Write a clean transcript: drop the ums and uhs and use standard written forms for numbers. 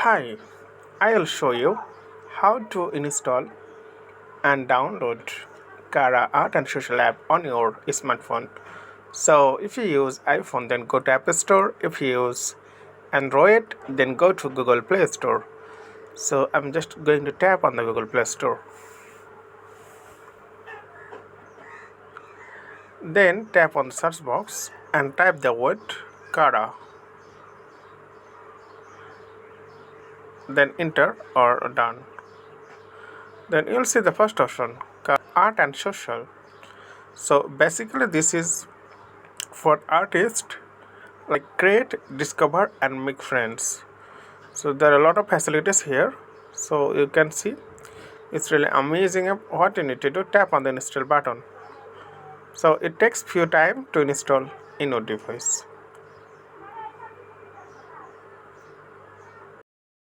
Hi, I'll show you how to install and download Cara Art and Social app on your smartphone. So if you use iPhone, then go to App Store. If you use Android, then go to Google Play Store. So I'm just going to tap on the Google Play Store. Then tap on the search box and type the word Cara. Then enter or done. Then you'll see the first option, Art and Social. So basically this is for artists like create, discover and make friends. So there are a lot of facilities here. So you can see it's really amazing. What you need to do, tap on the install button. So it takes few time to install in your device.